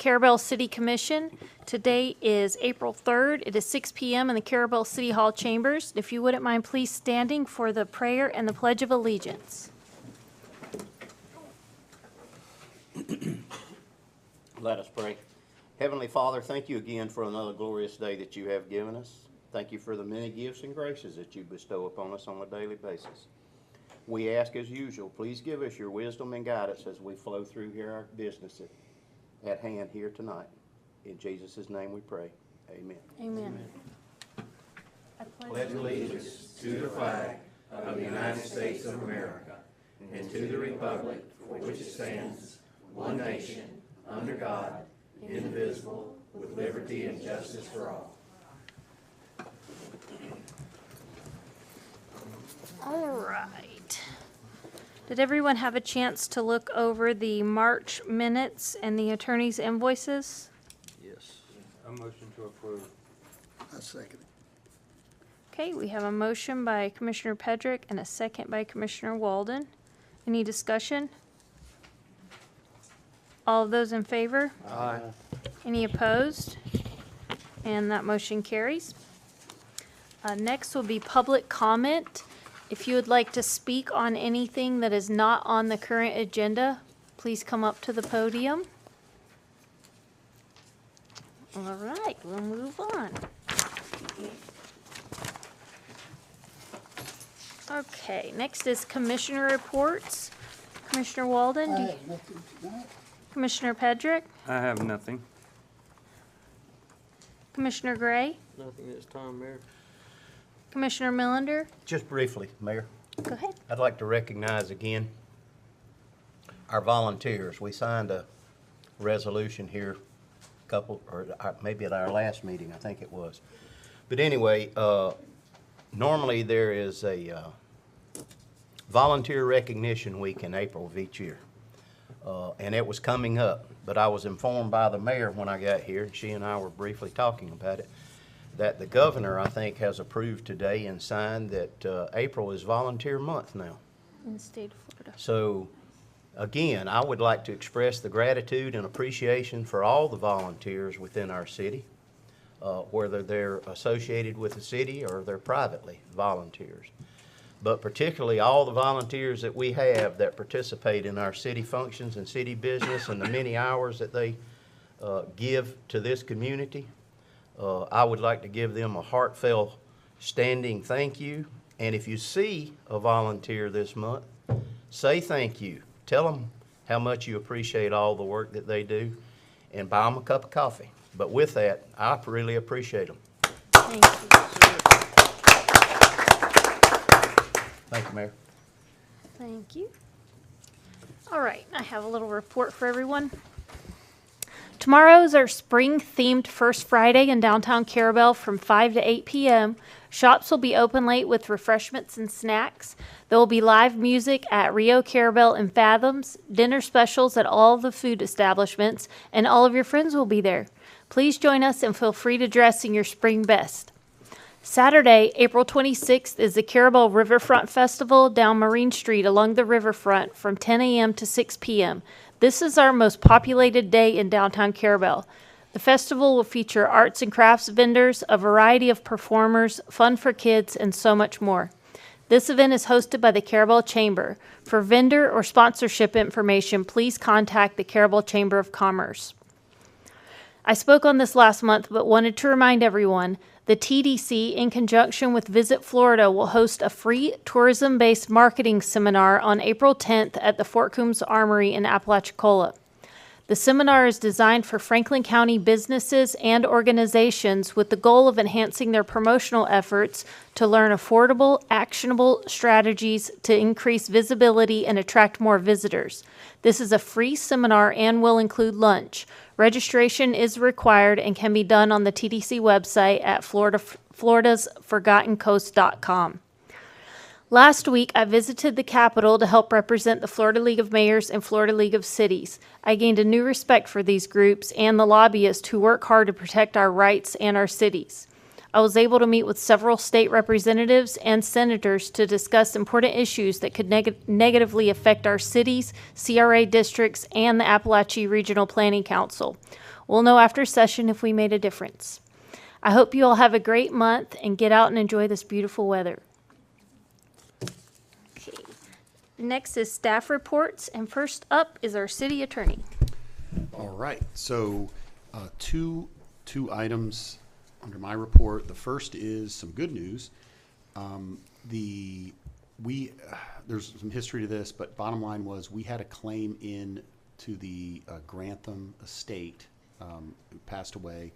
Carrabelle City Commission. Today is April 3rd. It is 6 p.m. in the Carrabelle City Hall chambers. If you wouldn't mind, please standing for the prayer and the Pledge of Allegiance. Let us pray. Heavenly Father, thank you again for another glorious day that you have given us. Thank you for the many gifts and graces that you bestow upon us on a daily basis. We ask as usual, please give us your wisdom and guidance as we flow through here our business at hand here tonight. In Jesus' name we pray. Amen. Amen. I pledge allegiance to the flag of the United States of America and to the republic for which it stands, one nation, under God, indivisible, with liberty and justice for all. All right. Did everyone have a chance to look over the March minutes and the attorney's invoices? Yes. A motion to approve. I second it. Okay, we have a motion by Commissioner Pedrick and a second by Commissioner Walden. Any discussion? All of those in favor? Aye. Any opposed? And that motion carries. Next will be public comment. If you would like to speak on anything that is not on the current agenda, please come up to the podium. All right, we'll move on. Okay, next is commissioner reports. Commissioner Walden, I have nothing tonight. Commissioner Pedrick, I have nothing. Commissioner Gray, Nothing this time, Mayor. Commissioner Millender. Just briefly, Mayor, Go ahead. I'd like to recognize again our volunteers. We signed a resolution here maybe at our last meeting, I think it was. But anyway, normally there is a volunteer recognition week in April of each year. And it was coming up, but I was informed by the mayor when I got here, and she and I were briefly talking about it, that the governor, I think, has approved today and signed that April is volunteer month now. In the state of Florida. So, again, I would like to express the gratitude and appreciation for all the volunteers within our city, whether they're associated with the city or they're privately volunteers. But particularly all the volunteers that we have that participate in our city functions and city business and the many hours that they give to this community. I would like to give them a heartfelt standing thank you. And if you see a volunteer this month, say thank you. Tell them how much you appreciate all the work that they do and buy them a cup of coffee. But with that, I really appreciate them. Thank you. Thank you, Mayor. Thank you. All right, I have a little report for everyone. Tomorrow is our spring-themed First Friday in downtown Carrabelle from 5 to 8 p.m. Shops will be open late with refreshments and snacks. There will be live music at Rio, Carrabelle, and Fathoms, dinner specials at all the food establishments, and all of your friends will be there. Please join us and feel free to dress in your spring best. Saturday, April 26th, is the Carrabelle Riverfront Festival down Marine Street along the riverfront from 10 a.m. to 6 p.m. This is our most populated day in downtown Carrabelle. The festival will feature arts and crafts vendors, a variety of performers, fun for kids, and so much more. This event is hosted by the Carrabelle Chamber. For vendor or sponsorship information, please contact the Carrabelle Chamber of Commerce. I spoke on this last month, but wanted to remind everyone the TDC, in conjunction with Visit Florida, will host a free tourism-based marketing seminar on April 10th at the Fort Coombs Armory in Apalachicola. The seminar is designed for Franklin County businesses and organizations with the goal of enhancing their promotional efforts to learn affordable, actionable strategies to increase visibility and attract more visitors. This is a free seminar and will include lunch. Registration is required and can be done on the TDC website at floridasforgottencoast.com. Last week, I visited the Capitol to help represent the Florida League of Mayors and Florida League of Cities. I gained a new respect for these groups and the lobbyists who work hard to protect our rights and our cities. I was able to meet with several state representatives and senators to discuss important issues that could negatively affect our cities, CRA districts, and the Appalachia Regional Planning Council. We'll know after session if we made a difference. I hope you all have a great month and get out and enjoy this beautiful weather. Okay. Next is staff reports, and first up is our city attorney. All right, so two items under my report. The first is some good news. There's some history to this, but bottom line was we had a claim in to the Grantham estate, who passed away,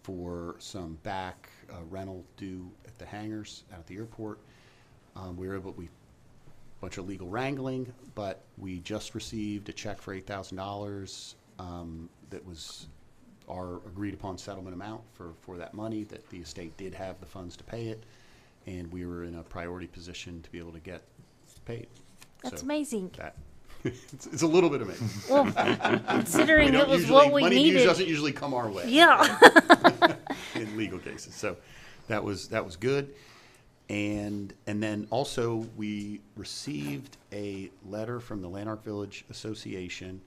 for some back rental due at the hangars out at the airport. We were able, bunch of legal wrangling, but we just received a check for $8,000 that was our agreed upon settlement amount for that money, that the estate did have the funds to pay it, and we were in a priority position to be able to get paid. That's So amazing. That it's a little bit amazing. Well, considering We it don't was usually- what we money needed. doesn't usually come our way. Yeah. In legal cases. So that was good. And then also we received a letter from the Lanark Village Association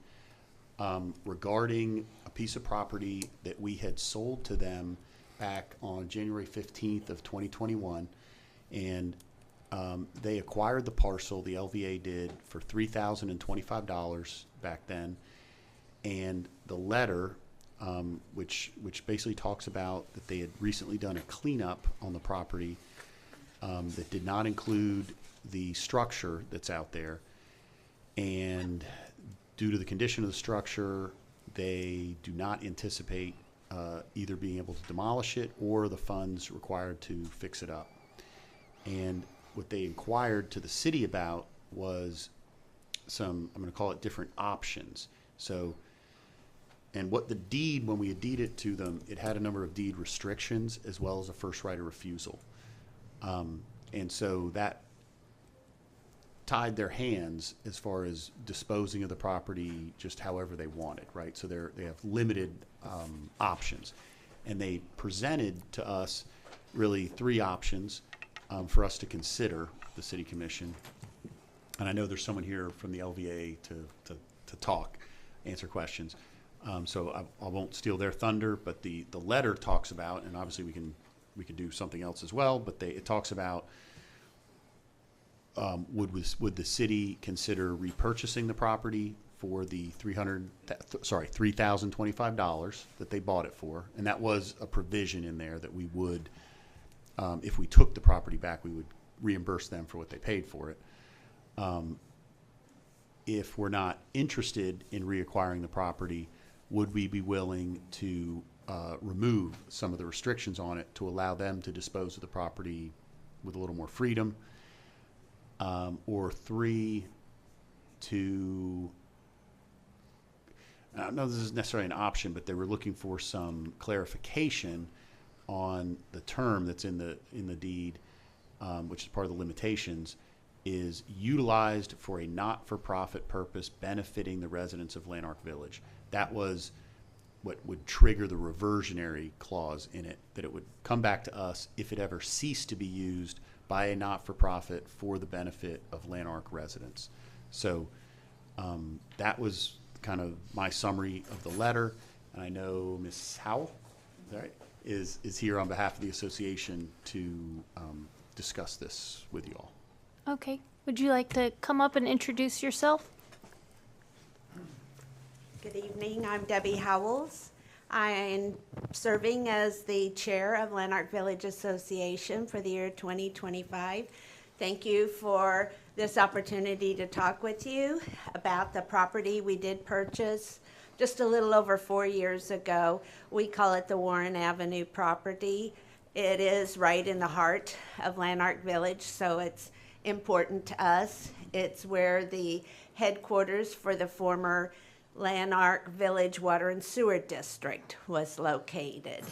regarding a piece of property that we had sold to them back on January 15th of 2021. And they acquired the parcel, the LVA did, for $3,025 back then. And the letter, which basically talks about that they had recently done a cleanup on the property that did not include the structure that's out there. And due to the condition of the structure, they do not anticipate either being able to demolish it or the funds required to fix it up. And what they inquired to the city about was some, I'm going to call it different options. So, and what the deed, when we had deeded to them, it had a number of deed restrictions as well as a first right of refusal. And so that tied their hands as far as disposing of the property just however they wanted, right? So they have limited options. And they presented to us really three options for us to consider, the City Commission. And I know there's someone here from the LVA to talk, answer questions. So I won't steal their thunder, but the letter talks about, and obviously we could do something else as well, but it talks about would the city consider repurchasing the property for the $3,025 that they bought it for, and that was a provision in there that we would, if we took the property back, we would reimburse them for what they paid for it. If we're not interested in reacquiring the property, would we be willing to remove some of the restrictions on it to allow them to dispose of the property with a little more freedom? Or three, to, I don't know if this is necessarily an option, but they were looking for some clarification on the term that's in the deed, which is part of the limitations, is utilized for a not-for-profit purpose benefiting the residents of Lanark Village. That was what would trigger the reversionary clause in it, that it would come back to us if it ever ceased to be used by a not-for-profit for the benefit of Lanark residents. So that was kind of my summary of the letter. And I know Ms. Howell, is that right, is here on behalf of the association to discuss this with you all. Okay. Would you like to come up and introduce yourself? Good evening, I'm Debbie Howells. I am serving as the chair of Lanark Village Association for the year 2025. Thank you for this opportunity to talk with you about the property we did purchase just a little over 4 years ago. We call it the Warren Avenue property. It is right in the heart of Lanark Village, so it's important to us. It's where the headquarters for the former Lanark Village Water and Sewer District was located.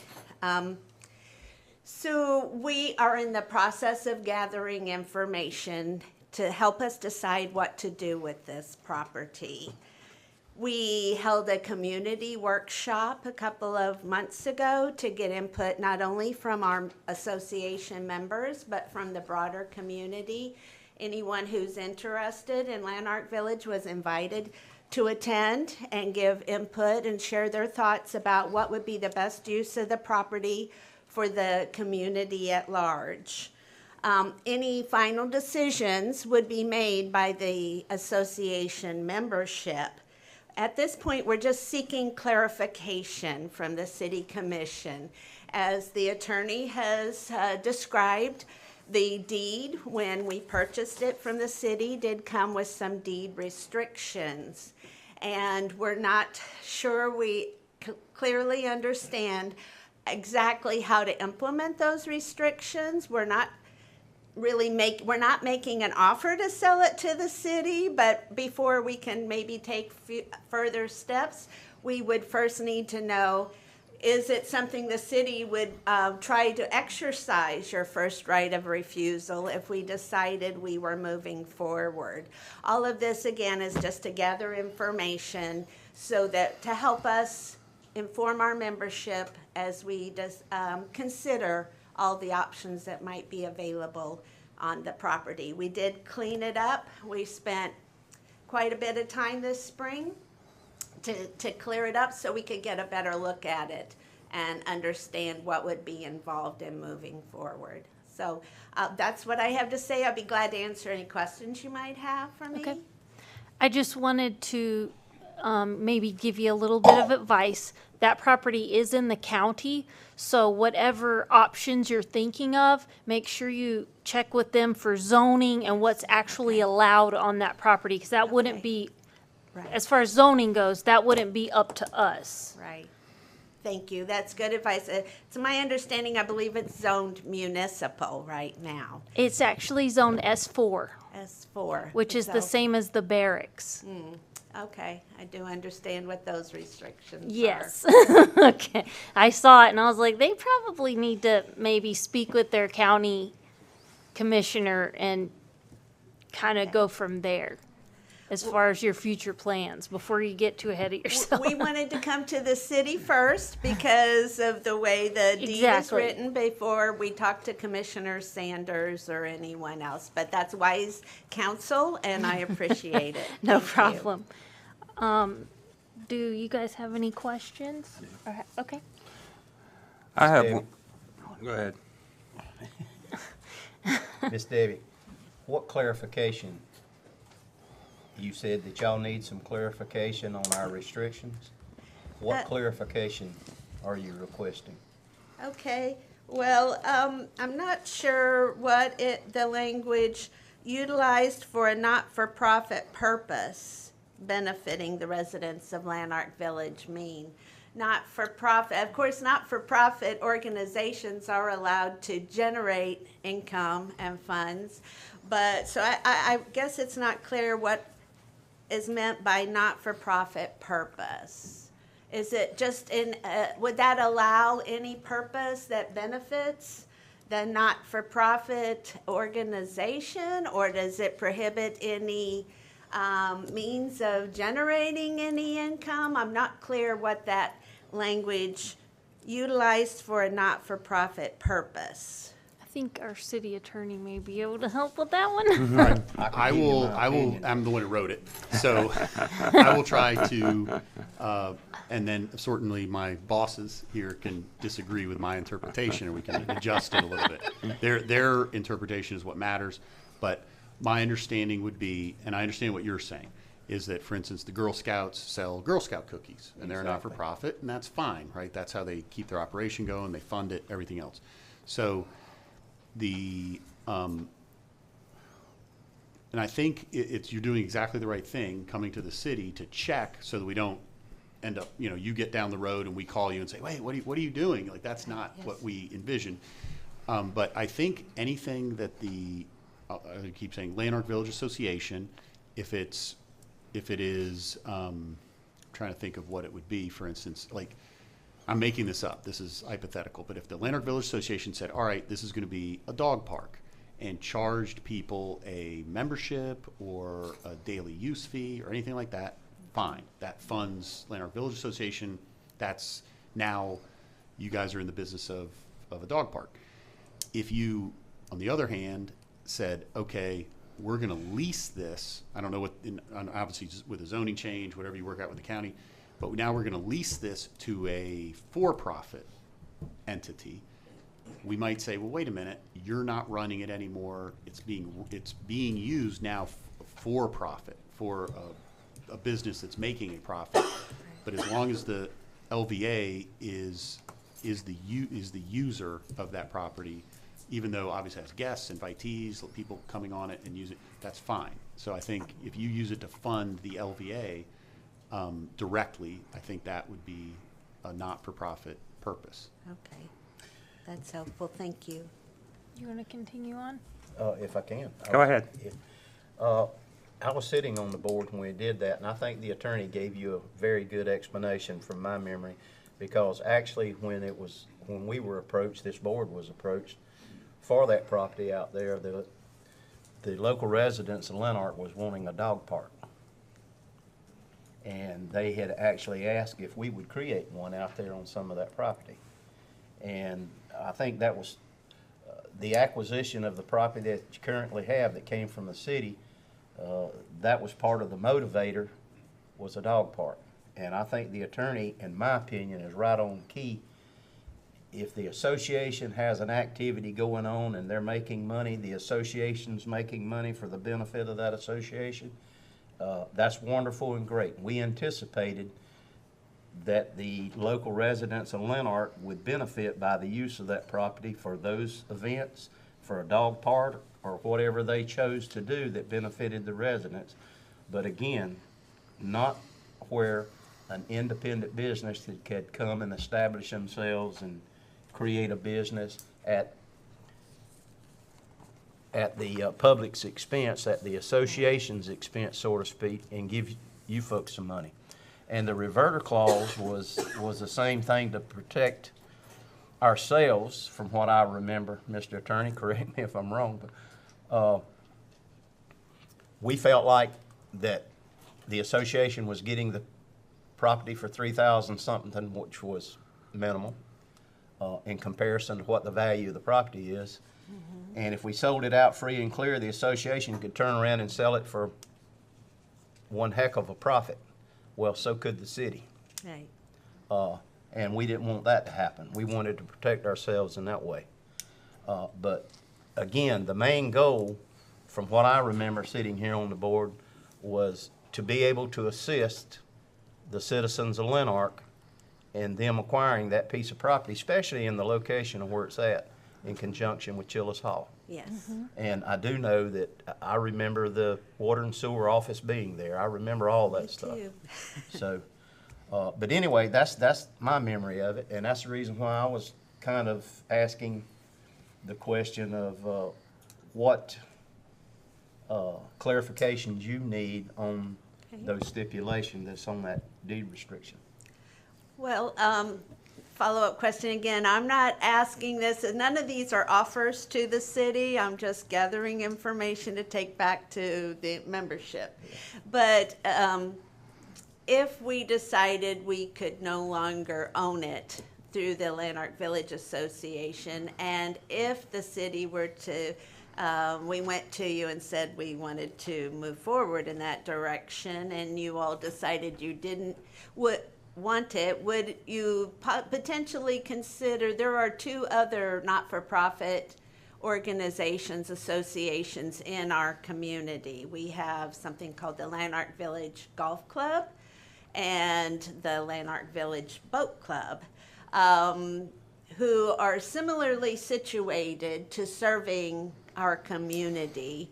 So we are in the process of gathering information to help us decide what to do with this property. We held a community workshop a couple of months ago to get input not only from our association members, but from the broader community. Anyone who's interested in Lanark Village was invited to attend and give input and share their thoughts about what would be the best use of the property for the community at large. Any final decisions would be made by the association membership. At this point, we're just seeking clarification from the City Commission. As the attorney has described, the deed, when we purchased it from the city, did come with some deed restrictions. And we're not sure we clearly understand exactly how to implement those restrictions. We're not making an offer to sell it to the city, but before we can maybe take further steps, we would first need to know, is it something the city would try to exercise your first right of refusal if we decided we were moving forward? All of this, again, is just to gather information so that to help us inform our membership as we consider all the options that might be available on the property. We did clean it up. We spent quite a bit of time this spring to clear it up so we could get a better look at it and understand what would be involved in moving forward. So that's what I have to say. I'll be glad to answer any questions you might have for me. Okay. I just wanted to maybe give you a little bit of advice. That property is in the county, so whatever options you're thinking of, make sure you check with them for zoning and what's actually allowed on that property, because that wouldn't be, Right. as far as zoning goes, that wouldn't be up to us. Right. Thank you. That's good advice. To my understanding, I believe it's zoned municipal right now. It's actually zoned S4, S4. which is the So- same as the barracks. Okay, I do understand what those restrictions are. Yes. Okay. I saw it and I was like, they probably need to maybe speak with their county commissioner and kind of go from there as far as your future plans before you get too ahead of yourself. We wanted to come to the city first because of the way the deed is Exactly. written before we talk to Commissioner Sanders or anyone else. But that's wise counsel, and I appreciate it. No Thank you. problem. Do you guys have any questions? Okay. I have David. one. Go ahead. Miss Debbie, what clarification? You said that y'all need some clarification on our restrictions. What clarification are you requesting? Okay, well, I'm not sure what the language utilized for a not-for-profit purpose benefiting the residents of Lanark Village mean. Not-for-profit, of course, not-for-profit organizations are allowed to generate income and funds, but, so I guess it's not clear what is meant by not-for-profit purpose. Is it just would that allow any purpose that benefits the not-for-profit organization, or does it prohibit any means of generating any income? I'm not clear what that language utilized for a not-for-profit purpose. I think our city attorney may be able to help with that one. I will, I'm the one who wrote it, so I will try to, and then certainly my bosses here can disagree with my interpretation, and we can adjust it a little bit. Their interpretation is what matters, but my understanding would be, and I understand what you're saying, is that, for instance, the Girl Scouts sell Girl Scout cookies, and they're not for profit, and that's fine, right? That's how they keep their operation going, they fund it, everything else. So and I think you're doing exactly the right thing, coming to the city to check so that we don't end up, you get down the road and we call you and say, wait, what are you doing? Like, that's not what we envision. But I think anything that I keep saying, Lanark Village Association, if it is, I'm trying to think of what it would be, for instance, like, I'm making this up, this is hypothetical, but if the Lanark Village Association said, all right, this is going to be a dog park, and charged people a membership or a daily use fee or anything like that, fine. That funds Lanark Village Association. That's now you guys are in the business of a dog park. If you, on the other hand, said, okay, we're gonna lease this. I don't know what, obviously just with a zoning change, whatever you work out with the county, but now we're gonna lease this to a for-profit entity. We might say, well, wait a minute, you're not running it anymore. It's being used now for profit, for a business that's making a profit. But as long as the LVA is the user of that property, even though obviously it has guests, invitees, people coming on it and use it, that's fine. So I think if you use it to fund the LVA directly, I think that would be a not-for-profit purpose. Okay, that's helpful, thank you. You want to continue on? If I can. Go ahead. I was sitting on the board when we did that, and I think the attorney gave you a very good explanation from my memory, because actually when we were approached, this board was approached for that property out there, the local residents of Lenart was wanting a dog park. And they had actually asked if we would create one out there on some of that property. And I think that was the acquisition of the property that you currently have that came from the city. That was part of the motivator, was a dog park. And I think the attorney, in my opinion, is right on key. If the association has an activity going on and they're making money, the association's making money for the benefit of that association, that's wonderful and great. We anticipated that the local residents of Lenart would benefit by the use of that property for those events, for a dog park, or whatever they chose to do that benefited the residents. But again, not where an independent business that could come and establish themselves and create a business at the public's expense, at the association's expense, so to speak, and give you folks some money. And the reverter clause was the same thing to protect ourselves, from what I remember, Mr. Attorney, correct me if I'm wrong, but we felt like that the association was getting the property for $3,000 something, which was minimal in comparison to what the value of the property is. And if we sold it out free and clear, the association could turn around and sell it for one heck of a profit. Well, so could the city. Right. And we didn't want that to happen. We wanted to protect ourselves in that way. But again, the main goal, from what I remember sitting here on the board, was to be able to assist the citizens of Lenart in them acquiring that piece of property, especially in the location of where it's at, in conjunction with Chillis Hall. Yes. And I do know that I remember the water and sewer office being there. I remember all that Me stuff. too. So, but anyway, that's my memory of it, and that's the reason why I was kind of asking the question of what clarifications you need on those stipulations that's on that deed restriction. Well, follow-up question again. I'm not asking this, and none of these are offers to the city. I'm just gathering information to take back to the membership. But if we decided we could no longer own it through the Lanark Village Association, and if the city were to, we went to you and said we wanted to move forward in that direction, and you all decided you didn't want it, would you potentially consider, there are two other not-for-profit organizations, associations in our community. We have something called the Lanark Village Golf Club and the Lanark Village Boat Club, who are similarly situated to serving our community.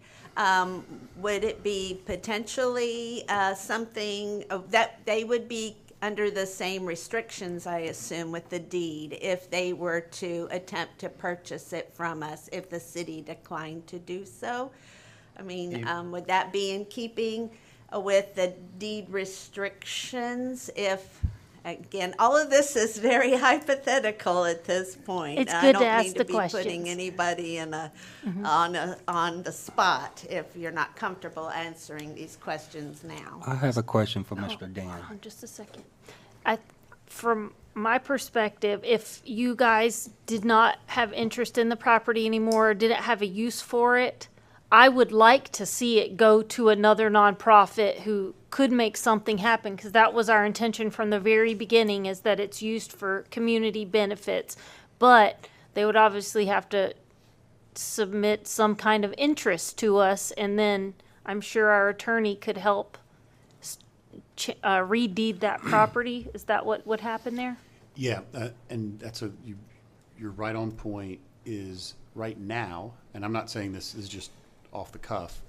Would it be potentially something that they would be under the same restrictions, I assume, with the deed, if they were to attempt to purchase it from us, if the city declined to do so? I mean, would that be in keeping with the deed restrictions? If, again, all of this is very hypothetical at this point. It's good to ask the I don't mean to be putting questions. anybody in on the spot if you're not comfortable answering these questions now. I have a question for Mr. Dan. Hold on just a second. From my perspective, if you guys did not have interest in the property anymore, didn't have a use for it, I would like to see it go to another nonprofit who could make something happen, because that was our intention from the very beginning, is that it's used for community benefits. But they would obviously have to submit some kind of interest to us, and then I'm sure our attorney could help redeed that property. Is that what would happen there? Yeah, and you're right on point. Is right now, and I'm not saying this is just off the cuff.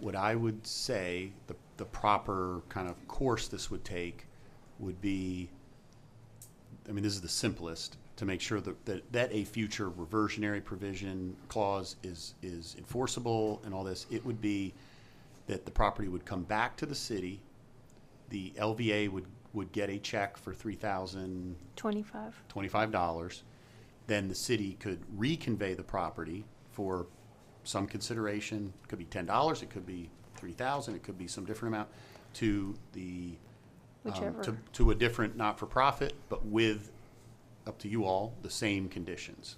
What I would say the proper kind of course this would take would be, I mean, this is the simplest, to make sure that a future reversionary provision clause is enforceable and all this. It would be that the property would come back to the city. The LVA would get a check for $25. Then the city could reconvey the property for some consideration. It could be $10, it could be $3,000, it could be some different amount, to the Whichever. to a different not-for-profit, but with, up to you all, the same conditions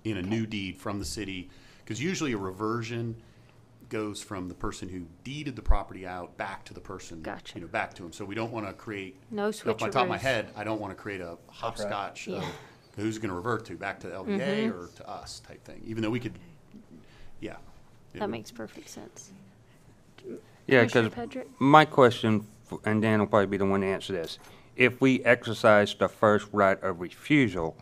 in a new deed from the city. Because usually a reversion goes from the person who deeded the property out back to the person, Gotcha. back to him. So we don't want to create, No off my top of my switcheroos. head, I don't want to create a hopscotch of Yeah. who's going to revert to, back to the LVA or to us type thing. Even though we could, yeah. That makes perfect sense. Yeah, Commissioner because Pedrick? my question, and Dan will probably be the one to answer this. If we exercise the first right of refusal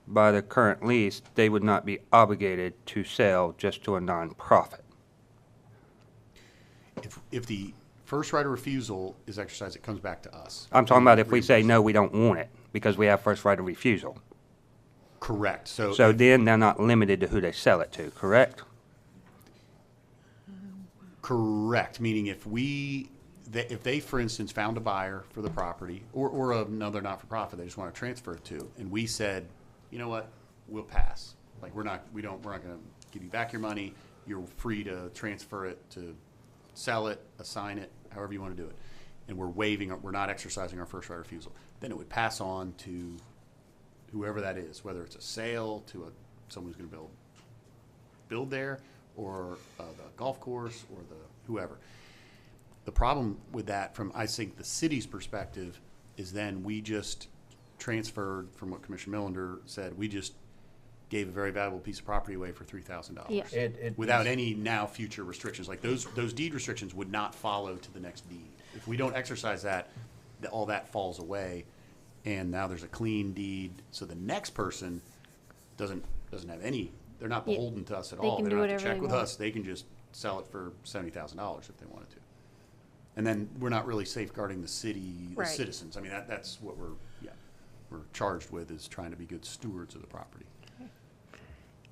by the current lease, they would not be obligated to sell just to a nonprofit. If the first right of refusal is exercised, it comes back to us. I'm talking about if we say, no, we don't want it, because we have first right of refusal. Correct. So So then they're not limited to who they sell it to, correct? correct, meaning if they, for instance, found a buyer for the property, or another not-for-profit they just want to transfer it to, and we said, you know what, we'll pass. Like, we're not going to give you back your money. You're free to transfer it, to sell it, assign it, however you want to do it. And we're not exercising our first right of refusal. Then it would pass on to whoever that is, whether it's a sale to someone who's going to build there, or the golf course, or the whoever. The problem with that, from I think the city's perspective, is then we just transferred, from what Commissioner Millender said, we just gave a very valuable piece of property away for $3,000. Yeah. Without any now future restrictions. Like those deed restrictions would not follow to the next deed. If we don't exercise that, all that falls away, and now there's a clean deed. So the next person doesn't have any. They're not Yeah. beholden to us at They all. can They do don't have whatever to check they with want. us. They can just sell it for $70,000 if they wanted to. And then we're not really safeguarding the city, the Right. citizens. I mean, that's what we're charged with, is trying to be good stewards of the property.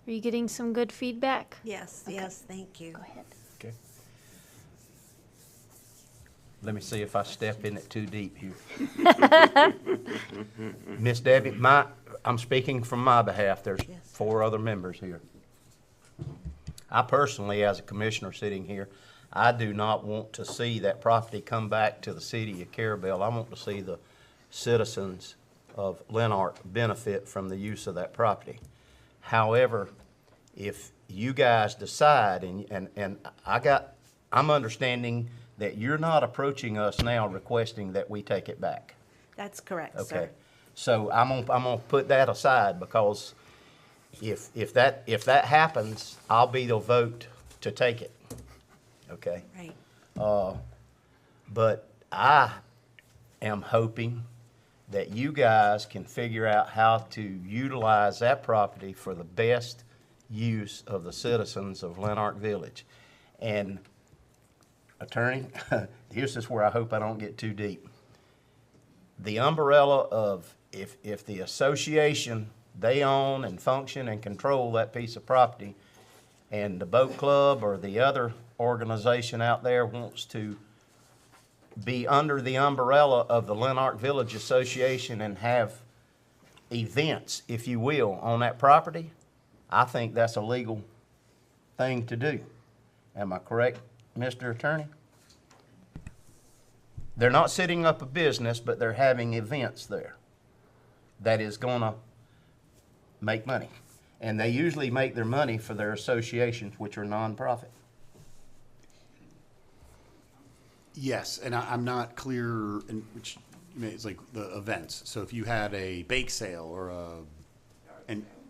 Are you getting some good feedback? Yes, yes, thank you. Go ahead. Okay. Let me see if I step in it too deep here. Miss Debbie, I'm speaking from my behalf. There's Yes. 4 other members here. I personally, as a commissioner sitting here, I do not want to see that property come back to the city of Carrabelle. I want to see the citizens of Lenart benefit from the use of that property. However, if you guys decide, and I'm understanding that you're not approaching us now requesting that we take it back. That's correct, Okay, sir. so I'm gonna put that aside, because if that happens, I'll be the vote to take it. Okay, Right. but I am hoping that you guys can figure out how to utilize that property for the best use of the citizens of Lenart Village. And Attorney, here's just where I hope I don't get too deep. The umbrella of, if the association, they own and function and control that piece of property, and the boat club or the other organization out there wants to be under the umbrella of the Lenart Village Association and have events, if you will, on that property, I think that's a legal thing to do. Am I correct, Mr. Attorney? They're not setting up a business, but they're having events there that is gonna make money. And they usually make their money for their associations, which are nonprofit. Yes, and I'm not clear, in which, it's like the events. So if you had a bake sale or a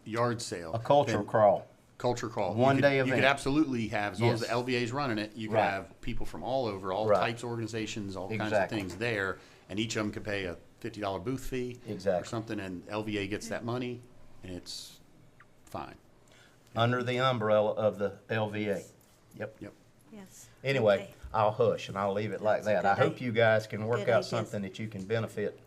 yard sale. A culture then- crawl. Culture crawl. One You could- day You event. could absolutely have, as long as the Yes. LVA is running it, you could Right. have people from all over, all Right. types of organizations, all kinds of Exactly. things there, and each of them could pay a $50 booth fee. Or Exactly. something, and LVA gets that money, and it's fine. Under the umbrella of the LVA. Yep. Yep. Yes. Anyway, Okay. I'll hush and I'll leave it like That's a that. I good hope you guys can work good out ideas. something that you can benefit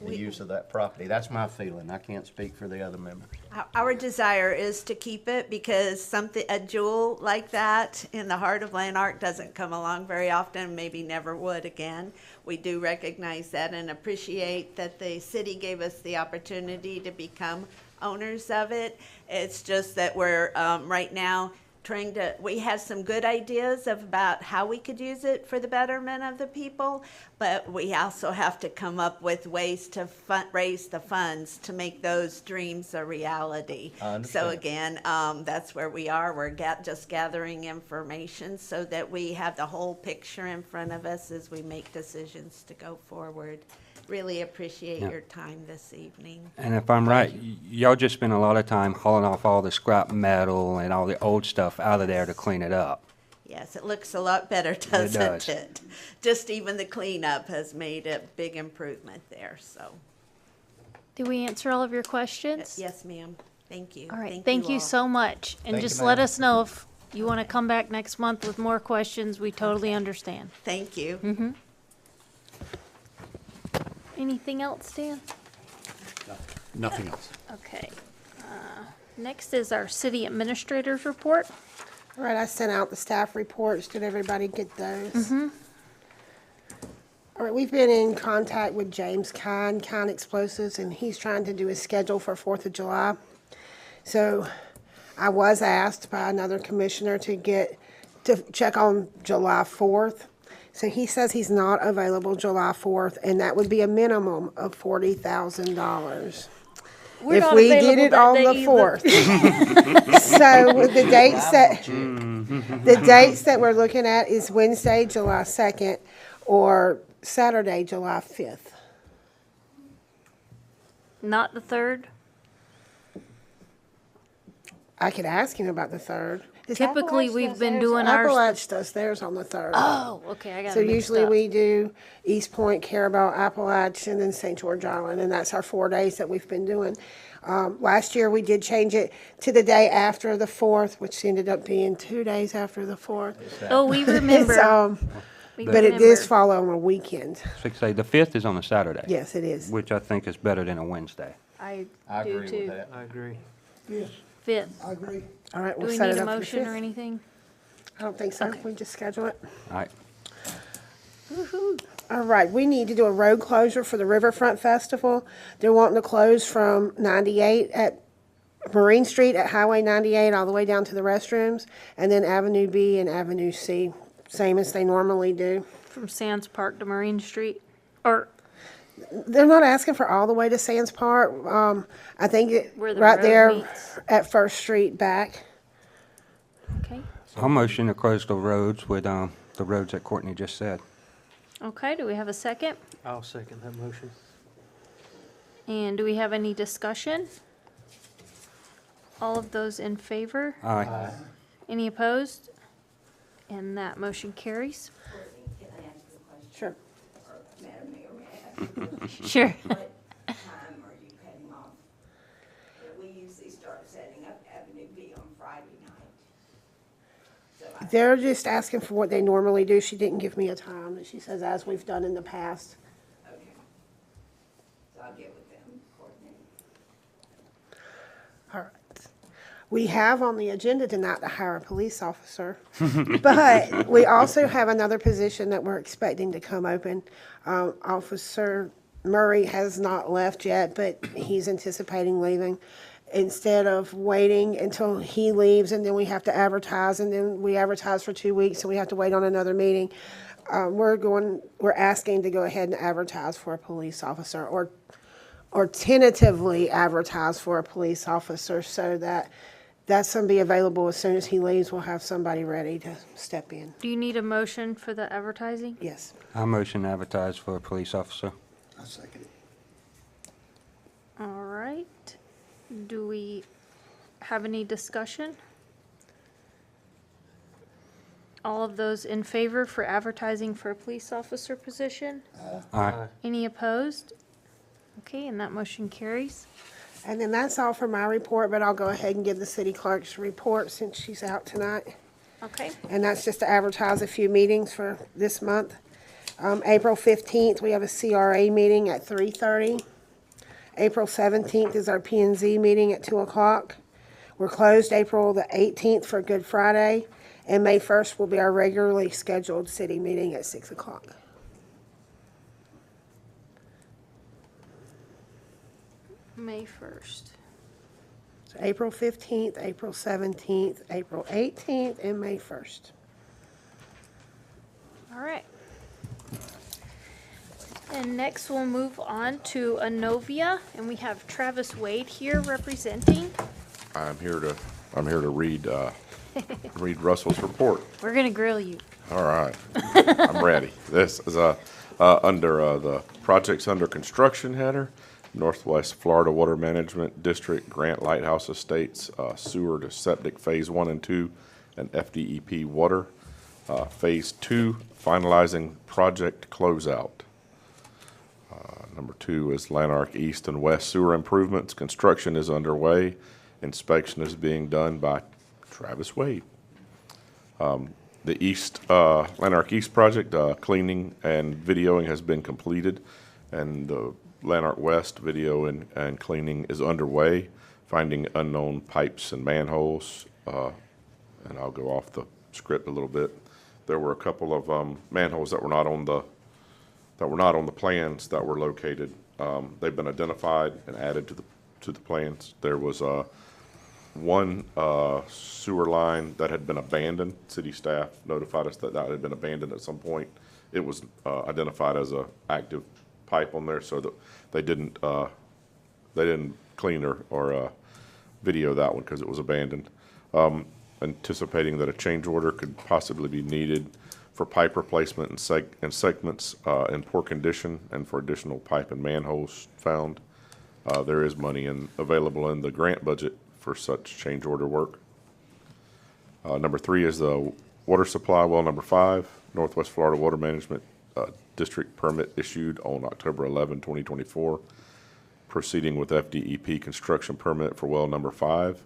the We- use of that property. That's my feeling. I can't speak for the other members. Our desire is to keep it because something, a jewel like that in the heart of Lanark doesn't come along very often, maybe never would again. We do recognize that and appreciate that the city gave us the opportunity to become owners of it. It's just that we're, right now, we have some good ideas about how we could use it for the betterment of the people, but we also have to come up with ways to raise the funds to make those dreams a reality. I understand. So again, that's where we are. We're just gathering information so that we have the whole picture in front of us as we make decisions to go forward. Really appreciate Yeah. your time this evening. And if I'm right, y'all just spend a lot of time hauling off all the scrap metal and all the old stuff out of there to clean it up. Yes, it looks a lot better, doesn't does. it? Just even the cleanup has made a big improvement there, so. Did we answer all of your questions? Yes, ma'am. Thank you. All right, thank you all. so much. And Thank you, just let ma'am. us know if you want to come back next month with more questions. We totally understand. Thank you. Mm-hmm. Anything else, Dan? Nothing else. Okay. Next is our city administrator's report. All right, I sent out the staff reports. Did everybody get those? All right, we've been in contact with James Kine Explosives, and he's trying to do a schedule for 4th of July. So I was asked by another commissioner to check on July 4th. So he says he's not available July 4th, and that would be a minimum of $40,000. We're If not we did available it that on day the either. 4th. So with the dates that we're looking at is Wednesday, July 2nd, or Saturday, July 5th. Not the 3rd? I could ask him about the 3rd. Is Typically, Appalachia we've does been theirs- doing ours- Appalachia does theirs on the 3rd. Oh, okay, I got So it mixed usually up. we do East Point, Carrabelle, Appalachia, and then St. George Island, and that's our 4 days that we've been doing. Last year, we did change it to the day after the 4th, which ended up being 2 days after the 4th. Oh, we It's, remember. We but it remember. does fall on a weekend. So say the 5th is on a Saturday. Yes, it is. Which I think is better than a Wednesday. I I do agree too. with that. I agree. 5th. I agree. All right, Do we'll we set need it a up for the motion or 5th. anything? I don't think so. Okay. We just schedule it. All right. All right, we need to do a road closure for the Riverfront Festival. They're wanting to close from 98 at Marine Street at Highway 98 all the way down to the restrooms, and then Avenue B and Avenue C, same as they normally do. From Sands Park to Marine Street? Or, They're not asking for all the way to Sands Park. I think Where the right road there meets. at First Street back. okay. I'll motion to close the roads with the roads that Courtney just said. Okay, do we have a second? I'll second that motion. And do we have any discussion? All of those in favor? Aye. Any opposed? And that motion carries. Can I ask you a question? Sure. Or Madam Mayor, may I ask you a question? Sure. What time are you cutting off? We usually start setting up Avenue B on Friday night. So I, They're just asking for what they normally do. She didn't give me a time. She says, as we've done in the past. okay. So I'll get with them, coordinate. All right. We have on the agenda tonight to hire a police officer, but we also have another position that we're expecting to come open. Officer Murray has not left yet, but he's anticipating leaving. Instead of waiting until he leaves and then we have to advertise, and then we advertise for 2 weeks and we have to wait on another meeting, we're asking to go ahead and advertise for a police officer, or tentatively advertise for a police officer, so that that's going to be available as soon as he leaves. We'll have somebody ready to step in. Do you need a motion for the advertising? Yes. I motion to advertise for a police officer. I second it. All right. Do we have any discussion? All of those in favor for advertising for a police officer position? Aye. Any opposed? Okay, and that motion carries. And then that's all for my report, but I'll go ahead and give the city clerk's report since she's out tonight. Okay. And that's just to advertise a few meetings for this month. April 15th, we have a CRA meeting at 3:30. April 17th is our P and Z meeting at 2 o'clock. We're closed April the 18th for Good Friday, and May 1st will be our regularly scheduled city meeting at 6 o'clock. May 1st. So April 15th, April 17th, April 18th, and May 1st. All right. And next we'll move on to Anovia, and we have Travis Wade here representing. I'm here to read read Russell's report. We're gonna grill you. All right, I'm ready. This is under the projects under construction header, Northwest Florida Water Management District Grant Lighthouse Estates sewer to septic phase 1 and 2, and FDEP water phase 2 finalizing project closeout. Number 2 is Lanark East and West sewer improvements. Construction is underway. Inspection is being done by Travis Wade. The Lanark East project, cleaning and videoing has been completed, and the Lanark West video and cleaning is underway, finding unknown pipes and manholes. And I'll go off the script a little bit. There were a couple of manholes that were not on the plans that were located. They've been identified and added to the plans. There was one sewer line that had been abandoned. City staff notified us that had been abandoned at some point. It was identified as a active pipe on there, so that they didn't clean or video that one because it was abandoned. Anticipating that a change order could possibly be needed for pipe replacement and segments in poor condition, and for additional pipe and manholes found. There is money available in the grant budget for such change order work. Number 3 is the water supply well number 5, Northwest Florida Water Management District permit issued on October 11, 2024. Proceeding with FDEP construction permit for well number 5.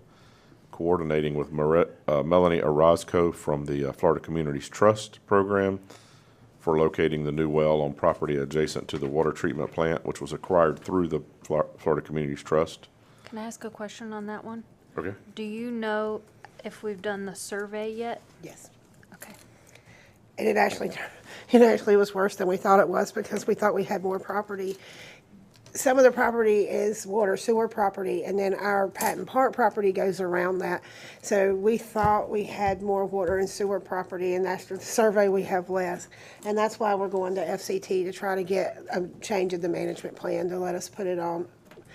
Coordinating with Melanie Orozco from the Florida Communities Trust program for locating the new well on property adjacent to the water treatment plant, which was acquired through the Florida Communities Trust. Can I ask a question on that one? Okay. Do you know if we've done the survey yet? Yes. Okay. And it actually was worse than we thought it was, because we thought we had more property. Some of the property is water sewer property, and then our Patton Park property goes around that. So we thought we had more water and sewer property, and after the survey, we have less. And that's why we're going to FCT to try to get a change of the management plan to let us put it on.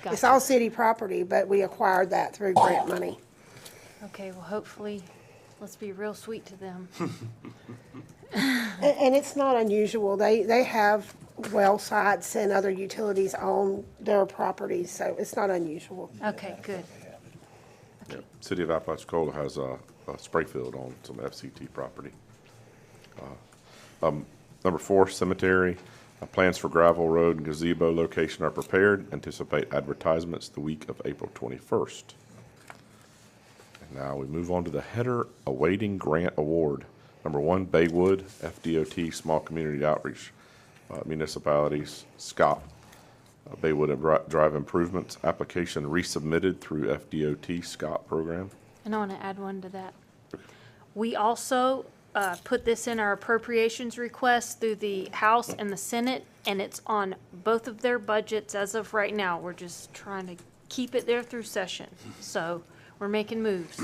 It's Gotcha. all city property, but we acquired that through grant money. Okay, well, hopefully, let's be real sweet to them. And it's not unusual. They have well sites and other utilities on their properties, so it's not unusual. Okay, good. Yep. City of Apalachicola has a spray field on some FCT property. Number 4, cemetery. Plans for gravel road and gazebo location are prepared. Anticipate advertisements the week of April 21st. And now we move on to the header awaiting grant award. Number 1, Baywood, FDOT Small Community Outreach Municipalities, SCOP. Baywood Drive Improvements application resubmitted through FDOT SCOP program. And I want to add one to that. We also put this in our appropriations request through the House and the Senate, and it's on both of their budgets as of right now. We're just trying to keep it there through session. So we're making moves.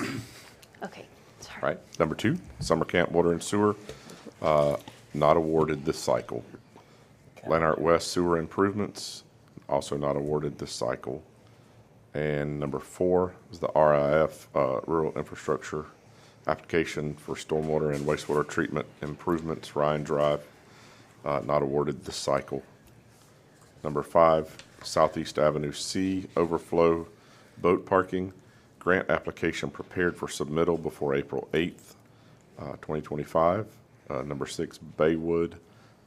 Okay, sorry. Right. Number 2, summer camp water and sewer, not awarded this cycle. Lanark West sewer improvements, also not awarded this cycle. And number 4 is the RIF, Rural Infrastructure Application for Stormwater and Wastewater Treatment Improvements, Ryan Drive, not awarded this cycle. Number 5, Southeast Avenue C Overflow Boat Parking, grant application prepared for submittal before April 8th, 2025. Number 6, Baywood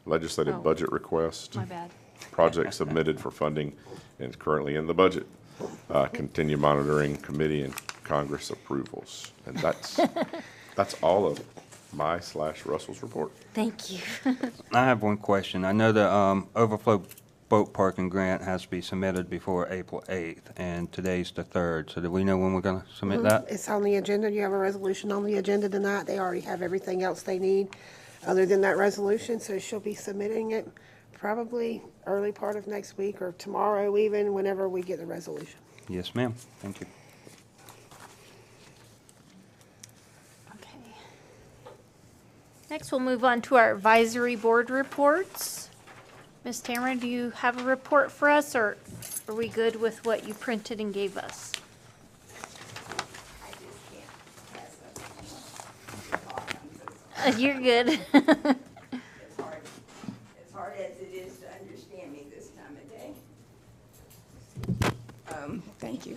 Legislative Oh. Budget Request. My bad. Project submitted for funding and is currently in the budget. Continue monitoring committee and Congress approvals. And that's all of my / Russell's report. Thank you. I have one question. I know the overflow boat parking grant has to be submitted before April 8th, and today's the 3rd. So do we know when we're going to submit that? It's on the agenda. You have a resolution on the agenda tonight. They already have everything else they need other than that resolution, so she'll be submitting it probably early part of next week or tomorrow even, whenever we get the resolution. Yes, ma'am. Thank you. Okay. Next, we'll move on to our advisory board reports. Ms. Tamara, do you have a report for us, or are we good with what you printed and gave us? I just can't pass up. I'm so sorry. You're good. As hard as it is to understand me this time of day. Thank you.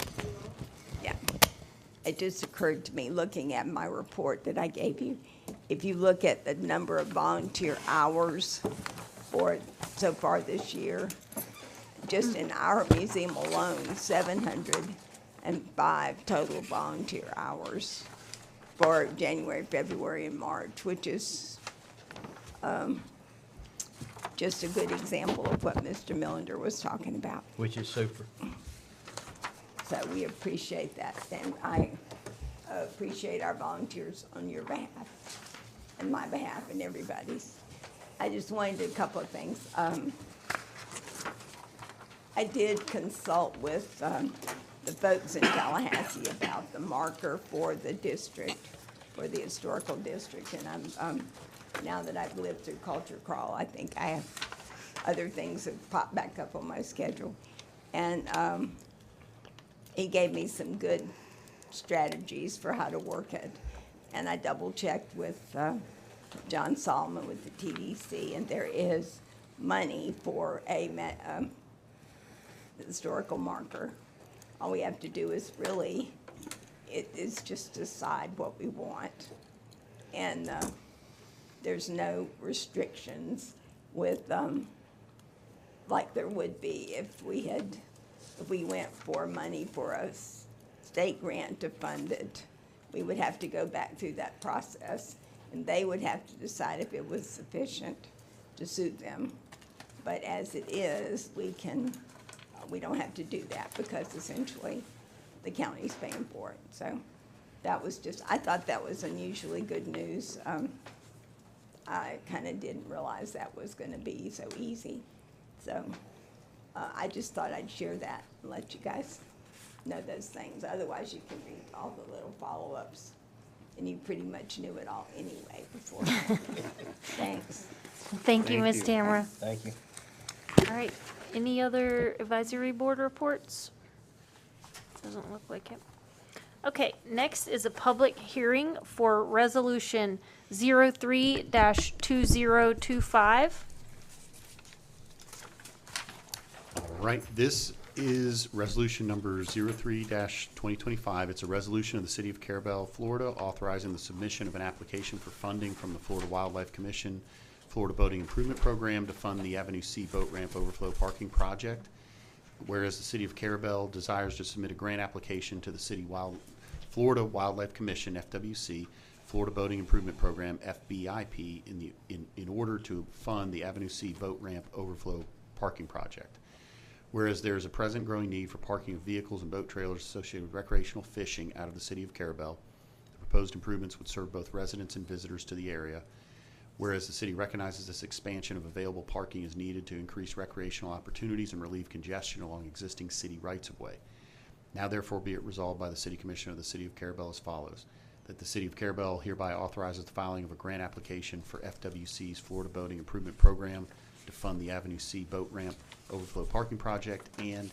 Yeah. It just occurred to me, looking at my report that I gave you, if you look at the number of volunteer hours for so far this year, just in our museum alone, 705 total volunteer hours for January, February, and March, which is just a good example of what Mr. Millender was talking about. Which is super. So we appreciate that, and I appreciate our volunteers on your behalf, and my behalf, and everybody's. I just wanted a couple of things. I did consult with the folks in Tallahassee about the marker for the district, for the historical district, and I'm now that I've lived through Culture Crawl, I think I have other things that pop back up on my schedule, and he gave me some good strategies for how to work it, and I double-checked with John Solomon with the TDC, and there is money for a historical marker. All we have to do is really, it is just decide what we want, and there's no restrictions with, like there would be if we went for money for a state grant to fund it. We would have to go back through that process, and they would have to decide if it was sufficient to suit them. But as it is, we don't have to do that because essentially the county's paying for it. So that was just, I thought that was unusually good news. I kind of didn't realize that was going to be so easy. So I just thought I'd share that and let you guys know those things. Otherwise, you can read all the little follow-ups, and you pretty much knew it all anyway before. Thanks. Thank you, Ms. you. Tamara. Thank you. All right, any other advisory board reports? Doesn't look like it. Okay, next is a public hearing for Resolution 03-2025. All right, this is resolution number 03-2025. It's a resolution of the City of Carrabelle, Florida, authorizing the submission of an application for funding from the Florida Wildlife Commission, Florida Boating Improvement Program to fund the Avenue C Boat Ramp Overflow Parking Project. Whereas the City of Carrabelle desires to submit a grant application to the Florida Wildlife Commission, FWC, Florida Boating Improvement Program, FBIP, in order to fund the Avenue C Boat Ramp Overflow Parking Project. Whereas there is a present growing need for parking of vehicles and boat trailers associated with recreational fishing out of the City of Carrabelle, the proposed improvements would serve both residents and visitors to the area. Whereas the city recognizes this expansion of available parking is needed to increase recreational opportunities and relieve congestion along existing city rights-of-way. Now therefore be it resolved by the City Commission of the City of Carrabelle as follows, that the City of Carrabelle hereby authorizes the filing of a grant application for FWC's Florida Boating Improvement Program to fund the Avenue C Boat Ramp Overflow Parking Project, and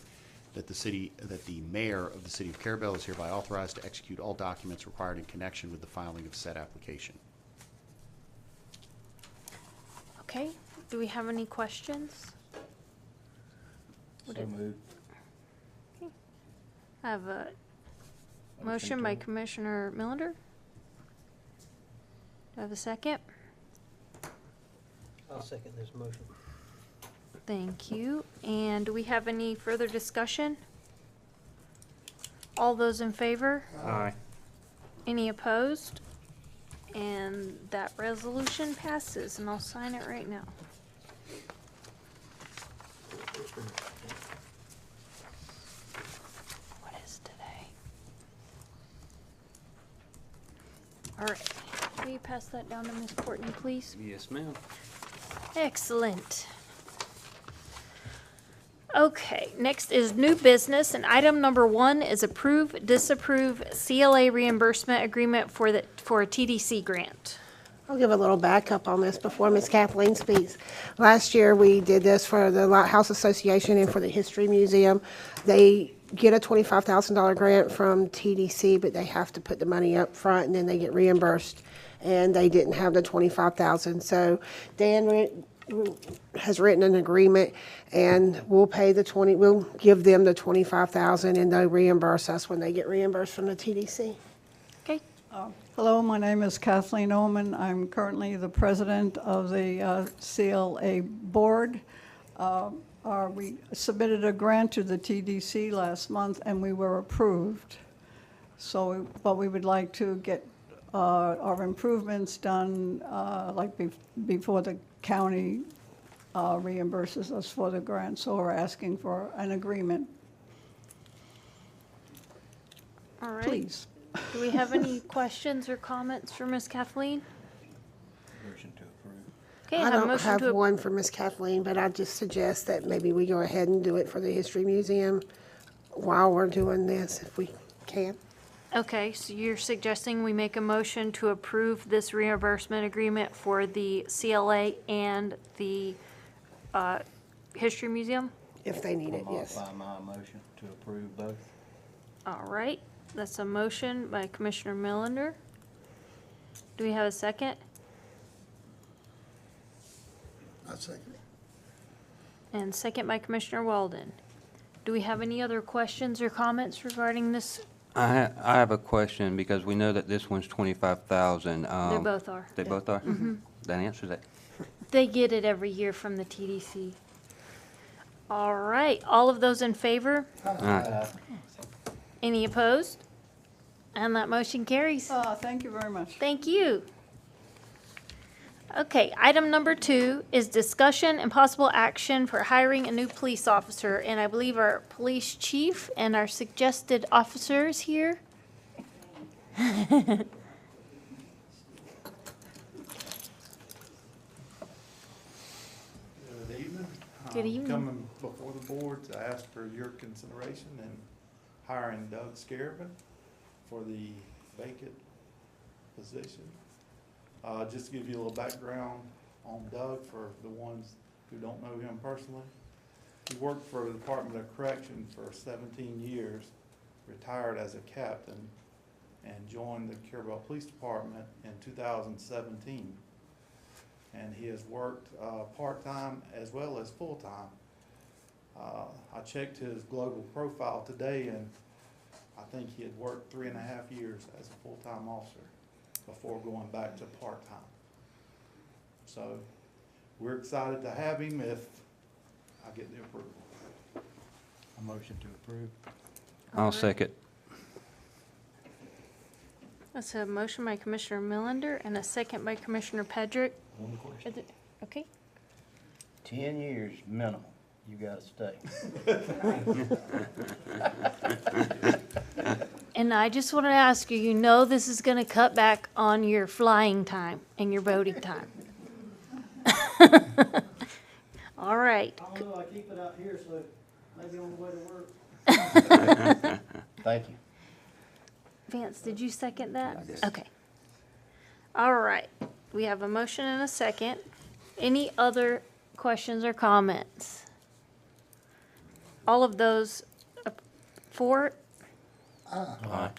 that the mayor of the city of Carrabelle is hereby authorized to execute all documents required in connection with the filing of said application. Okay, do we have any questions? So moved. I have a motion by Commissioner Millender. Do I have a second? I'll second this motion. Thank you. And do we have any further discussion? All those in favor? Aye. Any opposed? And that resolution passes, and I'll sign it right now. What is today? All right. Will you pass that down to Ms. Courtney, please? Yes, ma'am. Excellent. Okay, next is new business, and item number 1 is approve, disapprove CLA reimbursement agreement for a TDC grant. I'll give a little backup on this before Ms. Kathleen speaks. Last year, we did this for the Lighthouse Association and for the History Museum. They get a $25,000 grant from TDC, but they have to put the money up front, and then they get reimbursed. And they didn't have the $25,000, so Dan has written an agreement, and we'll give them the $25,000, and they'll reimburse us when they get reimbursed from the TDC. Okay, Hello, my name is Kathleen Oman. I'm currently the president of the CLA board. We submitted a grant to the TDC last month, and we were approved. So, but we would like to get our improvements done before the county reimburses us for the grant. So we're asking for an agreement, all right. please. Do we have any questions or comments for Ms. Kathleen? Motion to approve. Okay, I have a don't motion have to, one for Ms. Kathleen, but I just suggest that maybe we go ahead and do it for the History Museum while we're doing this, if we can. okay, so you're suggesting we make a motion to approve this reimbursement agreement for the CLA and the History Museum? If they need it, yes. Modify my motion to approve both. All right, that's a motion by Commissioner Millender. Do we have a second? I second it. And second by Commissioner Walden. Do we have any other questions or comments regarding this? I have a question, because we know that this one's 25,000. They both are. They both are? That answers it. They get it every year from the TDC. All right, all of those in favor? Aye. Any opposed? And that motion carries. Thank you very much. Thank you. Okay, item number 2 is discussion and possible action for hiring a new police officer. And I believe our police chief and our suggested officers here. Good evening. Good evening. Coming before the board to ask for your consideration in hiring Doug Scarabin for the vacant position. Just to give you a little background on Doug for the ones who don't know him personally. He worked for the Department of Correction for 17 years, retired as a captain, and joined the Carrabelle Police Department in 2017. And he has worked part-time as well as full-time. I checked his global profile today, and I think he had worked 3.5 years as a full-time officer before going back to part-time. So we're excited to have him if I get the approval. A motion to approve. I'll second. That's a motion by Commissioner Millender and a second by Commissioner Pedrick. One question. Is it- Okay, 10 years minimum, you gotta stay. and I just want to ask you, you know this is going to cut back on your flying time and your boating time. All right. I don't know, I keep it out here, so maybe on the way to work. Thank you. Vance, did you second that? I did. Okay. All right. We have a motion and a second. Any other questions or comments? All of those For? Aye.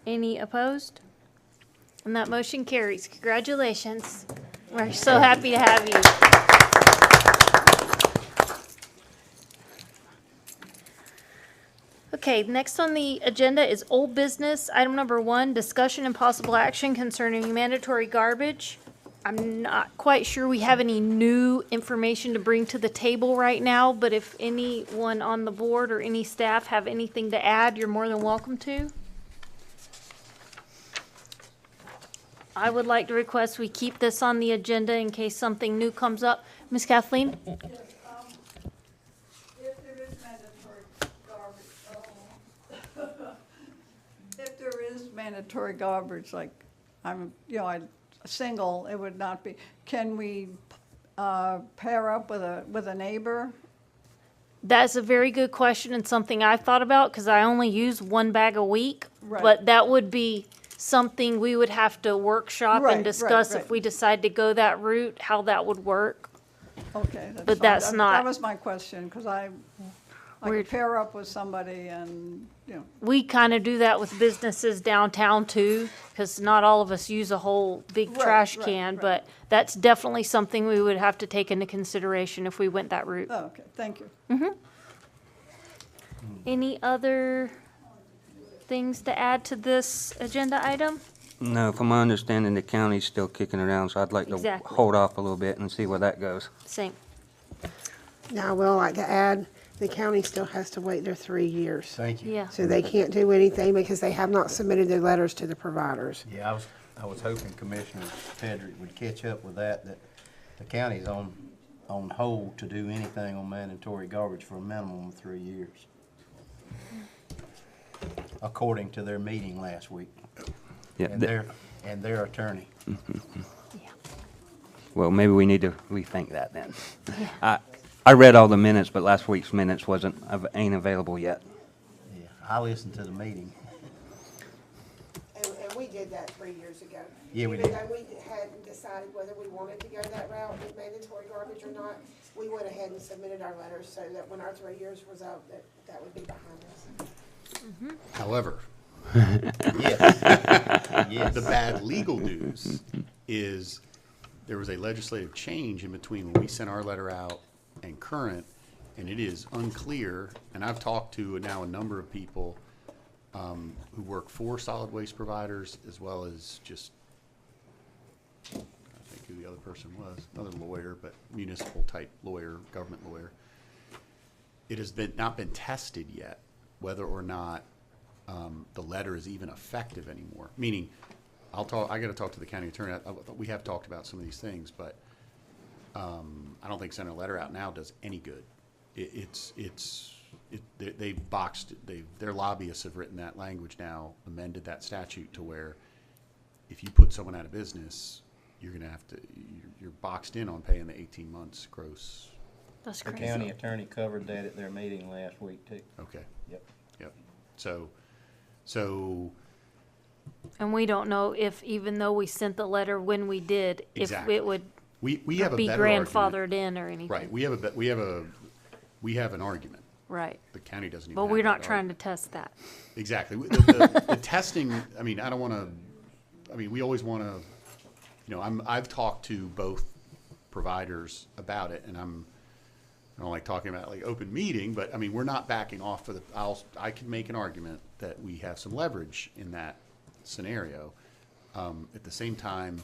Any opposed? And that motion carries. Congratulations. We're so happy to have you. Okay, next on the agenda is old business. Item number 1, discussion and possible action concerning mandatory garbage. I'm not quite sure we have any new information to bring to the table right now, but if anyone on the board or any staff have anything to add, you're more than welcome to. I would like to request we keep this on the agenda in case something new comes up. Ms. Kathleen? If there is mandatory garbage, if there is mandatory garbage, like I'm, single, it would not be, can we pair up with a neighbor? That's a very good question and something I've thought about because I only use 1 bag a week. Right. But that would be something we would have to workshop Right, and right, discuss right. if we decide to go that route, how that would work. Okay, that's But fine. that's That not- was my question, because I We're- could pair up with somebody and, We kind of do that with businesses downtown too, because not all of us use a whole big Right, trash right, can, right. but that's definitely something we would have to take into consideration if we went that route. oh, okay, thank you. Any other things to add to this agenda item? No, from my understanding, the county's still kicking around, so I'd like to Exactly. hold off a little bit and see where that goes. Same. Now, I will like to add, the county still has to wait their 3 years. Thank you. Yeah. So they can't do anything because they have not submitted their letters to the providers. Yeah, I was hoping Commissioner Federick would catch up with that the county's on hold to do anything on mandatory garbage for a minimum of 3 years. According to their meeting last week, Yeah, and their attorney. well, maybe we need to rethink that then. I read all the minutes, but last week's minutes ain't available yet. Yeah, I listened to the meeting. And we did that 3 years ago. Yeah, we did. Even though we hadn't decided whether we wanted to go that route with mandatory garbage or not, we went ahead and submitted our letters so that when our 3 years was up, that would be behind us. However, Yes. Yes. the bad legal news is there was a legislative change in between when we sent our letter out and current, and it is unclear, and I've talked to now a number of people who work for solid waste providers as well as just, I think who the other person was, another lawyer, but municipal type lawyer, government lawyer. It has not been tested yet whether or not the letter is even effective anymore. Meaning, I got to talk to the county attorney. We have talked about some of these things, but I don't think sending a letter out now does any good. Their lobbyists have written that language now, amended that statute to where if you put someone out of business, you're boxed in on paying the 18 months gross. That's The crazy. county attorney covered that at their meeting last week too. Okay. Yep. Yep. So And we don't know if, even though we sent the letter when we did, if Exactly. it would we have a be better argument. grandfathered in or anything. Right. We have an argument. Right. The county doesn't even But have we're that not trying to argument. test that. Exactly. The testing, I mean, I don't want to, I mean, we always want to, I've talked to both providers about it, and I don't like talking about like open meeting, but I mean, we're not backing off for I can make an argument that we have some leverage in that scenario. At the same time,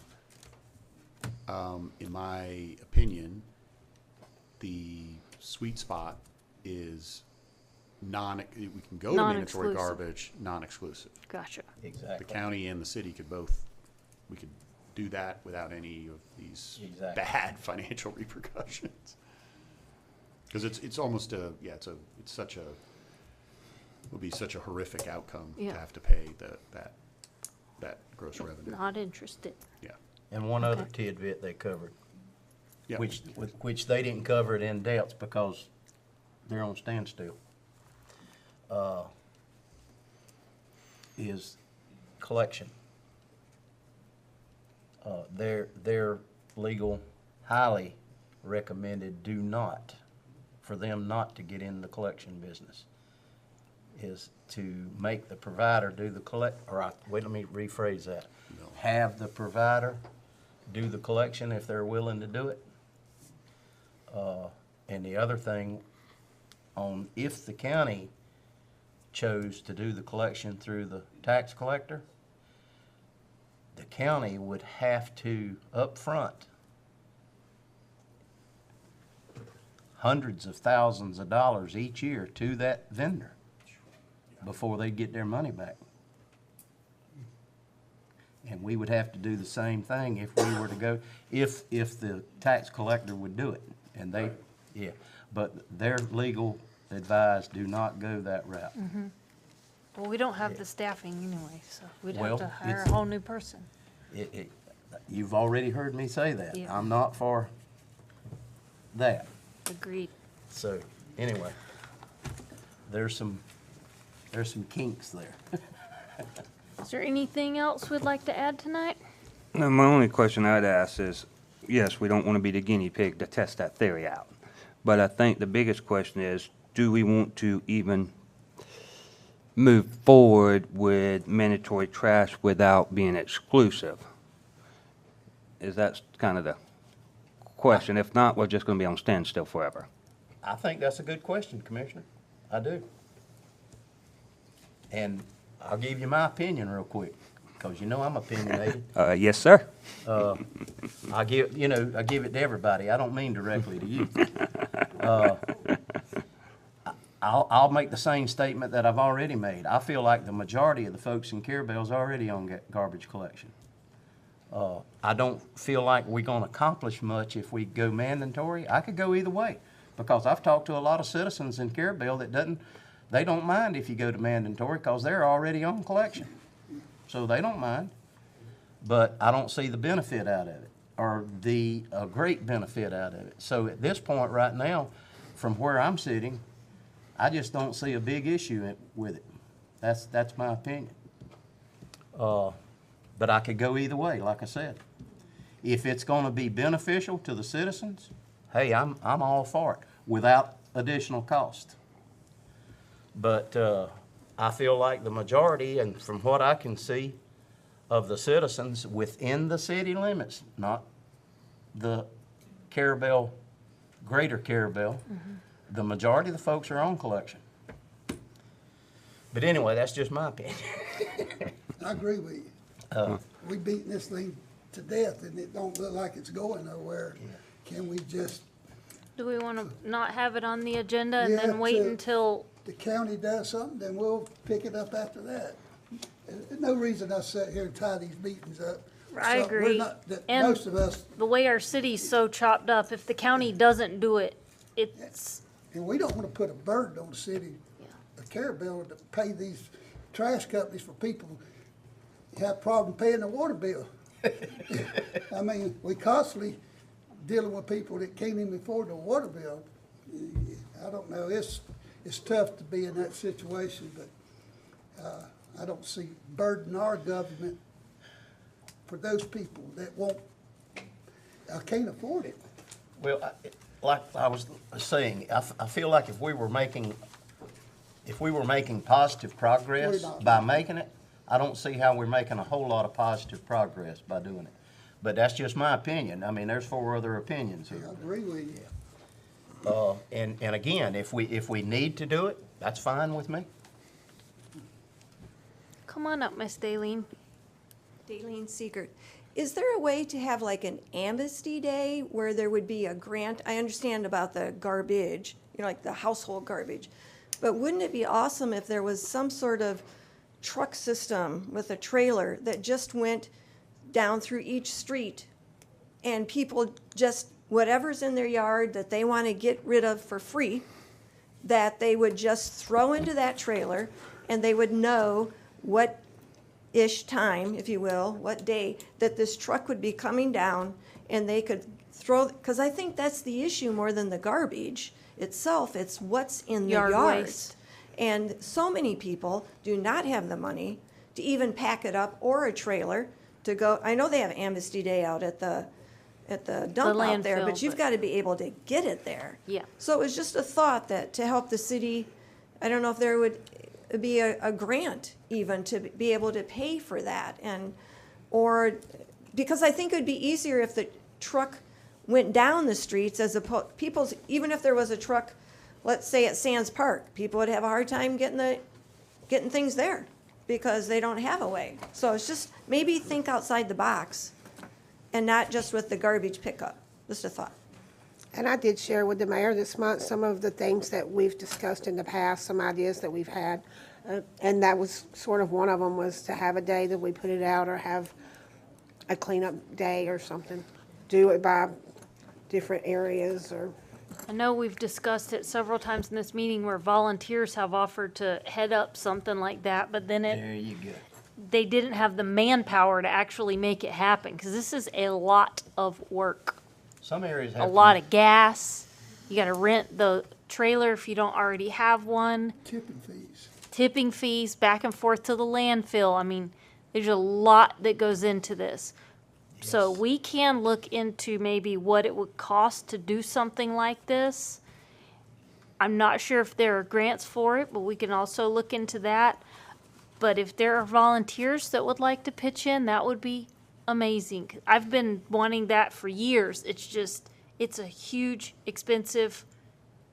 in my opinion, the sweet spot is we can go to mandatory Non-exclusive. garbage, non-exclusive. Gotcha. The Exactly. county and the city we could do that without any of these Exactly. bad financial repercussions. Because it's almost would be such a horrific outcome Yeah. to have to pay that gross revenue. Not interested. Yeah. And one other tidbit they covered, Yeah. which they didn't cover it in depth because they're on standstill, is collection. Their legal highly recommended for them not to get in the collection business. is to make the provider do the wait, let me rephrase that. Have the provider do the collection if they're willing to do it. And the other thing, if the county chose to do the collection through the tax collector, the county would have to upfront hundreds of thousands of dollars each year to that vendor before they get their money back. And we would have to do the same thing if we were to go, if the tax collector would do it. And they, yeah, but their legal advice, do not go that route. Well, we don't have the staffing anyway, so we'd Well, have to hire it's- a whole new person. You've already heard me say that. Yeah. I'm not for that. Agreed. So, anyway, there's some kinks there. Is there anything else we'd like to add tonight? Now, my only question I'd ask is, yes, we don't want to be the guinea pig to test that theory out. But I think the biggest question is, do we want to even move forward with mandatory trash without being exclusive? Is that kind of the question? If not, we're just going to be on standstill forever. I think that's a good question, Commissioner. I do. And I'll give you my opinion real quick, because you know I'm opinionated. Yes, sir. I give it to everybody. I don't mean directly to you. I'll make the same statement that I've already made. I feel like the majority of the folks in Carrabelle's already on garbage collection. I don't feel like we're going to accomplish much if we go mandatory. I could go either way, because I've talked to a lot of citizens in Carrabelle they don't mind if you go to mandatory, because they're already on collection. So they don't mind. But I don't see the benefit out of it, or the great benefit out of it. So at this point right now, from where I'm sitting, I just don't see a big issue with it. That's my opinion. But I could go either way, like I said. If it's going to be beneficial to the citizens, hey, I'm all for it, without additional cost. But I feel like the majority, and from what I can see, of the citizens within the city limits, not the Carrabelle, greater Carrabelle, the majority of the folks are on collection. But anyway, that's just my opinion. I agree with you. We beating this thing to death, and it don't look like it's going nowhere. Can we just, Do we want to not have it on the agenda and Yeah, then wait to- until, the county does something, then we'll pick it up after that. There's no reason I sit here and tie these meetings up. I So we're agree. not- that And most of us, the way our city's so chopped up, if the county doesn't do it, it's, and we don't want to put a burden on the city of Carrabelle to pay these trash companies for people who have problem paying the water bill. I mean, we constantly dealing with people that can't even afford the water bill. I don't know, it's tough to be in that situation, but I don't see burden our government for those people that can't afford it. Well, like I was saying, I feel like if we were making positive progress We're not. by making it, I don't see how we're making a whole lot of positive progress by doing it. But that's just my opinion. I mean, there's 4 other opinions I here. agree with you. And again, if we need to do it, that's fine with me. come on up, Miss Daleen. Daleen Seegert. Is there a way to have like an amnesty day where there would be a grant? I understand about the garbage, like the household garbage. But wouldn't it be awesome if there was some sort of truck system with a trailer that just went down through each street and people just, whatever's in their yard that they want to get rid of for free, that they would just throw into that trailer and they would know what-ish time, if you will, what day, that this truck would be coming down and they could throw, because I think that's the issue more than the garbage itself, it's what's in the Yard yard. waste. And so many people do not have the money to even pack it up or a trailer to go. I know they have Amnesty Day out at the dump out there, landfill, but you've but- got to be able to get it there. Yeah. So it was just a thought that to help the city, I don't know if there would, be a grant even to be able to pay for that, or, because I think it would be easier if the truck went down the streets as opposed, even if there was a truck, let's say at Sands Park, people would have a hard time getting things there because they don't have a way. So it's just, maybe think outside the box and not just with the garbage pickup. Just a thought. And I did share with the mayor this month some of the things that we've discussed in the past, some ideas that we've had. And that was sort of one of them, was to have a day that we put it out, or have a cleanup day or something. Do it by different areas, or, I know we've discussed it several times in this meeting where volunteers have offered to head up something like that, but then There you go. they didn't have the manpower to actually make it happen, because this is a lot of work. Some areas have. A lot of gas. You gotta rent the trailer if you don't already have one. Tipping fees, back and forth to the landfill. I mean, there's a lot that goes into this. So we can look into maybe what it would cost to do something like this. I'm not sure if there are grants for it, but we can also look into that. But if there are volunteers that would like to pitch in, that would be amazing. I've been wanting that for years. It's a huge, expensive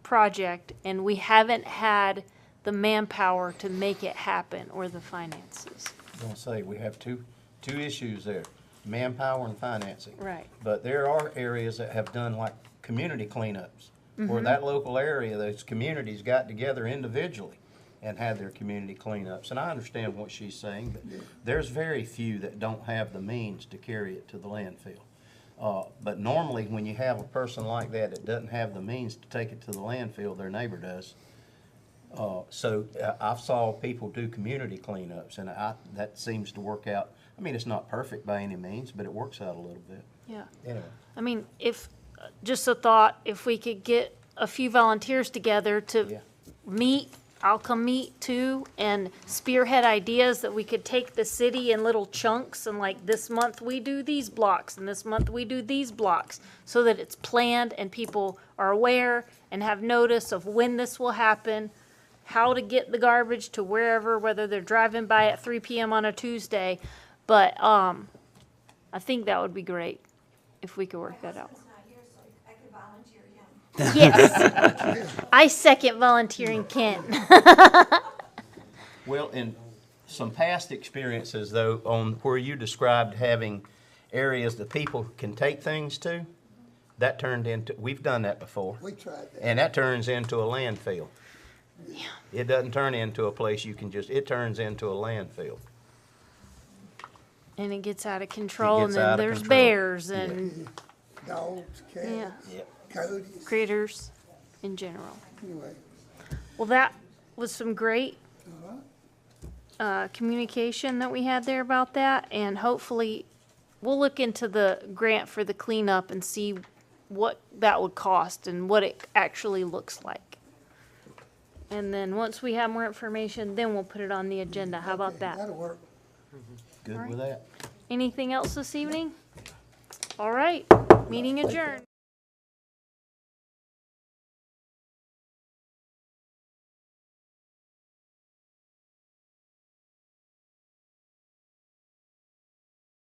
project, and we haven't had the manpower to make it happen, or the finances. I'm gonna say, we have two issues there, manpower and financing. Right. But there are areas that have done like community cleanups, where that local area, those communities got together individually and had their community cleanups. And I understand what she's saying, but there's very few that don't have the means to carry it to the landfill. But normally, when you have a person like that doesn't have the means to take it to the landfill, their neighbor does. I've saw people do community cleanups, and that seems to work out. I mean, it's not perfect by any means, but it works out a little bit. Yeah. Anyway. I mean, just a thought, if we could get a few volunteers together to meet, I'll come meet too, and spearhead ideas that we could take the city in little chunks, and like this month we do these blocks and this month we do these blocks, so that it's planned and people are aware and have notice of when this will happen, how to get the garbage to wherever, whether they're driving by at 3 p.m. on a Tuesday. But I think that would be great if we could work that out. Yes. I second volunteering Ken. Well, in some past experiences, though, on where you described having areas that people can take things to, that turned into, we've done that before. We tried that. And that turns into a landfill. Yeah. It doesn't turn into a place you can it turns into a landfill. And it gets out of control, and gets then out of there's control. bears and Dogs, cats, yeah, coyotes, critters in general. anyway. Well, that was some great communication that we had there about that, and hopefully we'll look into the grant for the cleanup and see what that would cost and what it actually looks like. And then once we have more information, then we'll put it on the agenda. How about Okay, that? That'll work. Good with that. Anything else this evening? All right, meeting adjourned.